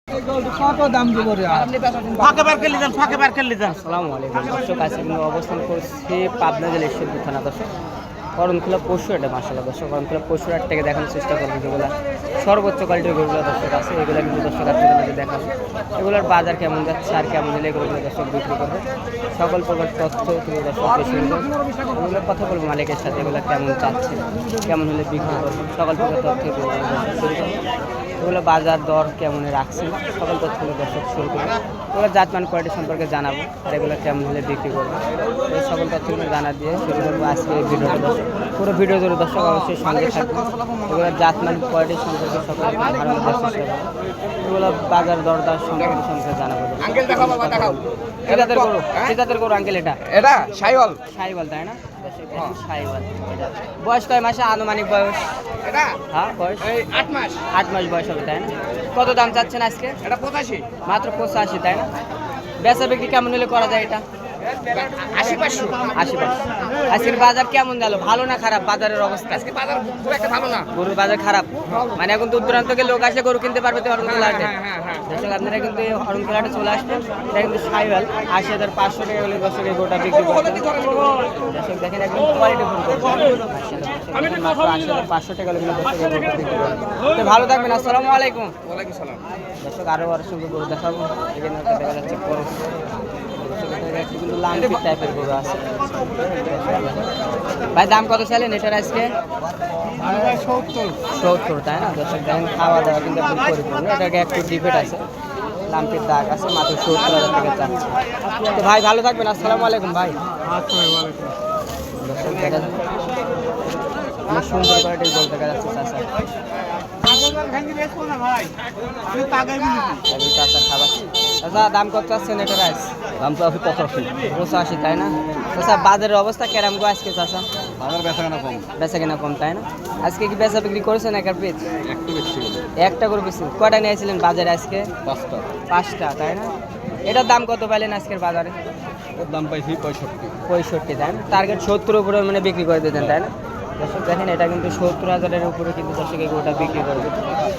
আসসালামু আলাইকুম দর্শক, আজকে কিন্তু অবস্থান করছি পাবনা জেলার ঈশ্বরদী থানা। দর্শক করণখোলা পশু হাটে, মাশাআল্লাহ দর্শক করণখোলা পশু হাট থেকে দেখানোর চেষ্টা করবো যেগুলো সর্বোচ্চ কোয়ালিটির গরুগুলো দর্শক আছে, এগুলো কিন্তু দর্শক আপনাদের দেখাবো। এগুলোর বাজার কেমন যাচ্ছে আর কেমন হলে এগুলো দর্শক বিক্রি করবে, সকল প্রকার তথ্য কিন্তু দর্শক এগুলোর কথা বলবো মালিকের সাথে, এগুলো কেমন চাচ্ছে, কেমন হলে বিক্রি করবে, সকল প্রকার তথ্য এগুলো বাজার দর কেমন রাখছে, সকল তথ্যগুলো দর্শক শুরু করবে। এগুলো জাতমান কোয়ালিটি সম্পর্কে জানাবো আর এগুলো কেমন হলে বিক্রি করবো, এই সকল তথ্যগুলো জানা দিয়ে শুরু করবো আজকে এই ভিডিওটা। দর্শক পুরো ভিডিও ধরে দর্শক অবশ্যই সঙ্গে থাকবে। এগুলো জাতমান কোয়ালিটি সম্পর্কে সকল ধারণা দেওয়ার চেষ্টা করবো, এগুলো বাজার দরদার সম্পর্কে জানাবো। জাতের গরু আঙ্কেল এটা শাইওয়াল তাই না? শাইওয়াল বয়স কয় মাসে আনুমানিক বয়স? এটা হ্যাঁ বয়স 8 মাস বয়স হবে তাই না? কত দাম চাচ্ছেন আজকে? এটা 85 মাত্র 85 তাই না? বেচা বিক্রি কেমন হলে করা যায় এটা? 80 আজকের বাজার কেমন গেল, ভালো না খারাপ বাজারের অবস্থা? আজকে বাজার খুব একটা ভালো না, গরুর বাজার খারাপ, মানে এখন দূর দূরান্ত থেকে লোক আসে গরু কিনতে পারবে তো অরুণকুলা হাটে। দর্শক আপনারা কিন্তু অরুণকুলা হাটে চলে আসবেন, এটা কিন্তু শাইওয়াল 80,500 টাকা হলে দর্শকের গোটা বিক্রি করবে। দর্শক দেখেন একদম কোয়ালিটি ফুল মাত্র 80,500 টাকা হলে দর্শকের গোটা বিক্রি করবে। তো ভালো থাকবেন, আসসালামু আলাইকুম। ওয়ালাইকুম সালাম। দর্শক আরো সুন্দর গরু দেখাবো, এখানে দেখা যাচ্ছে খরচ কিন্তু লাম্পি টাইপের গরু আছে। ভাই দাম কত চাইলেন এটার আজকে? 70 তাই না? দর্শক দেখেন খাওয়া দাওয়া কিন্তু একদম পরিপূর্ণ, এটাকে একটু ডিফেট আছে, লাম্পির দাগ আছে, মাত্র 70,000 টাকা চাচ্ছে। তো ভাই ভালো থাকবেন, আসসালামু আলাইকুম ভাই। দর্শক দেখা যাচ্ছে অনেক সুন্দর কোয়ালিটির গরু দেখা যাচ্ছে চাচা। চাচা দাম কত চাচ্ছেন এটার আজ? দাম তো আছে 85 তাই না? চাচা বাজারের অবস্থা কেরাম গো আজকে চাচা? বাজার বেচা কেনা কম তাই না? আজকে কি বেচা বিক্রি করেছেন একার পিস? একটু বেশি, একটা করে বেশি। কয়টা নিয়েছিলেন বাজারে আজকে? 5টা তাই না? এটার দাম কত পাইলেন আজকের বাজারে? ওর দাম পাইছি 65 তাই না? টার্গেট 70 উপরে মানে বিক্রি করে দিতেন তাই না? দর্শক দেখেন এটা কিন্তু 70,000-এর উপরে কিন্তু দর্শক এই গোটা বিক্রি করবে,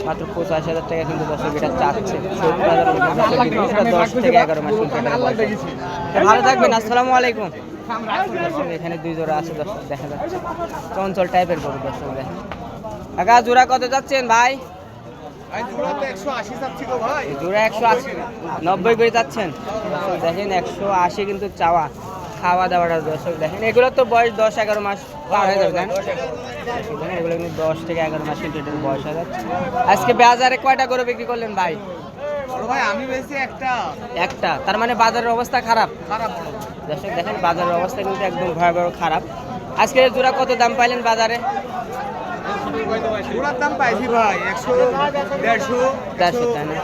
মাত্র 85,000 টাকা কিন্তু দর্শক এটা চাচ্ছে। 70,000 10 থেকে 11 মাস কিন্তু ভালো থাকবেন, আসসালামু আলাইকুম। দর্শক এখানে 2 জোড়া আছে দর্শক দেখা যাচ্ছে, চঞ্চল টাইপের গরু দর্শক দেখেন। কাকা জোড়া কত যাচ্ছেন ভাই? জোড়া 180 90 করে যাচ্ছেন দেখেন, 180 কিন্তু চাওয়া। খাওয়া দাওয়াটা দর্শক দেখেন, এগুলো তো বয়স 10-11 মাস পার হয়ে যাবে তাই না? এগুলো কিন্তু 10 থেকে 11 মাস কিন্তু এটার বয়স হয়ে যাচ্ছে। আজকে বাজারে কয়টা করে বিক্রি করলেন ভাই? আমি বেশি একটা, তার মানে বাজারের অবস্থা খারাপ। দর্শক দেখেন বাজারের অবস্থা কিন্তু একদম ভয়াবহ খারাপ। আজকে জোড়া কত দাম পাইলেন বাজারে? দাম পাইছি ভাই 100-150 তাই না?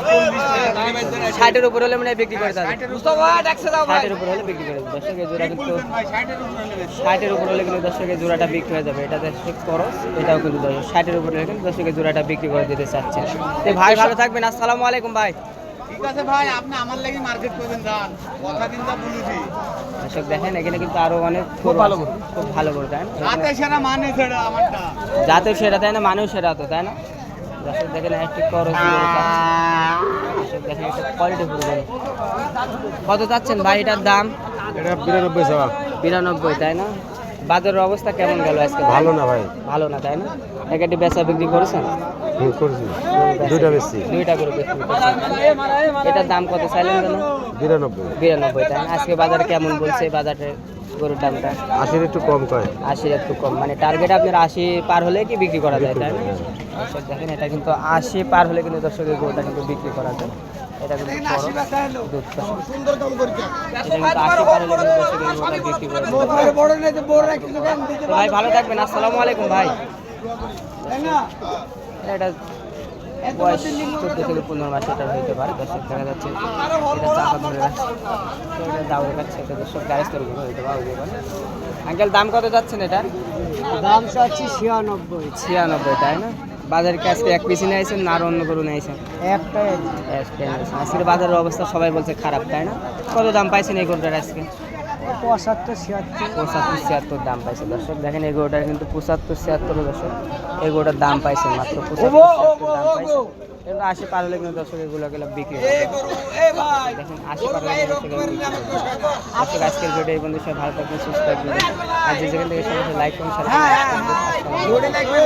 60-এর উপর হলে মানে বিক্রি করে দেবে, 60-এর উপর হলে বিক্রি করে দেবে। দর্শকের জোড়া কিন্তু 60-এর উপর হলে কিন্তু দর্শকের জোড়াটা বিক্রি হয়ে যাবে, এটা দর্শক খরচ, এটাও কিন্তু 60-এর উপর হলে কিন্তু দর্শকের জোড়াটা বিক্রি করে দিতে চাচ্ছে। তো ভাই ভালো থাকবেন, আসসালামু আলাইকুম ভাই। ঠিক আছে ভাই, আপনি আমার লাগি মার্কেট করবেন দান কথা দিন যা বলেছি। দর্শক দেখেন এখানে কিন্তু আরো অনেক খুব ভালো গরু তাই না? জাতে সেরা মানে সেরা আমারটা, জাতে সেরা তাই না, মানুষ সেরা তো তাই না? দর্শক দেখেন একটি খরচ দর্শক দেখেন একটা কোয়ালিটি ফুল গরু। কত চাচ্ছেন ভাই এটার দাম? এটা 92 তাই না? বাজারের অবস্থা কেমন গেল আজকে? ভালো না ভাই, ভালো না তাই না? একটি বেচা বিক্রি করেছেন? করছি, দুইটা বেশি, দুইটা করে বিক্রি করেছেন। এটার দাম কত চাইলেন যেন? 92 তাই না? আজকে বাজারে কেমন বলছে বাজারে গরুর দামটা? 80 একটু কম কয়, 80 একটু কম, মানে টার্গেট আপনার 80 পার হলে কি বিক্রি করা যায় তাই না? দর্শক দেখেন এটা কিন্তু 80 পার হলে কিন্তু দর্শকের গরুটা কিন্তু বিক্রি করা যায়, এটা কিন্তু দুধ ভাই ভালো থাকবেন, আসসালামু আলাইকুম ভাই। এটা বয়স 14 থেকে 15 মাস এটা হইতে পারে। দর্শক দেখা যাচ্ছে এটা চাপা ধরে রাখছে, এটা দাউড়ে রাখছে, এটা দর্শক গ্যারেজ তৈরি করে হইতে পারে। আঙ্কেল দাম কত যাচ্ছেন এটার? দাম চাচ্ছি 96 তাই না? বাজারে কি আজকে এক পিসি নিয়েছেন না আর অন্য গরু নিয়েছেন? একটাই। আজকের বাজারের অবস্থা সবাই বলছে খারাপ তাই না? কত দাম পাইছেন এই গরুটার আজকে? 75-76 দাম পাইছে। দর্শক দেখেন এই গরুটার কিন্তু 75-76 দর্শক এই গরুটার দাম পাইছে মাত্র 75-76 দাম পাইছে। কিন্তু 80 পার হলে কিন্তু দর্শক এগুলো বিক্রি হবে। দেখুন 80 পার হলে দর্শক এগুলো বিক্রি হবে। দর্শক আজকের ভিডিও এই বন্ধু সবাই ভালো থাকবেন সুস্থ থাকবেন আর যে যেখান থেকে সবাই লাইক করুন সাথে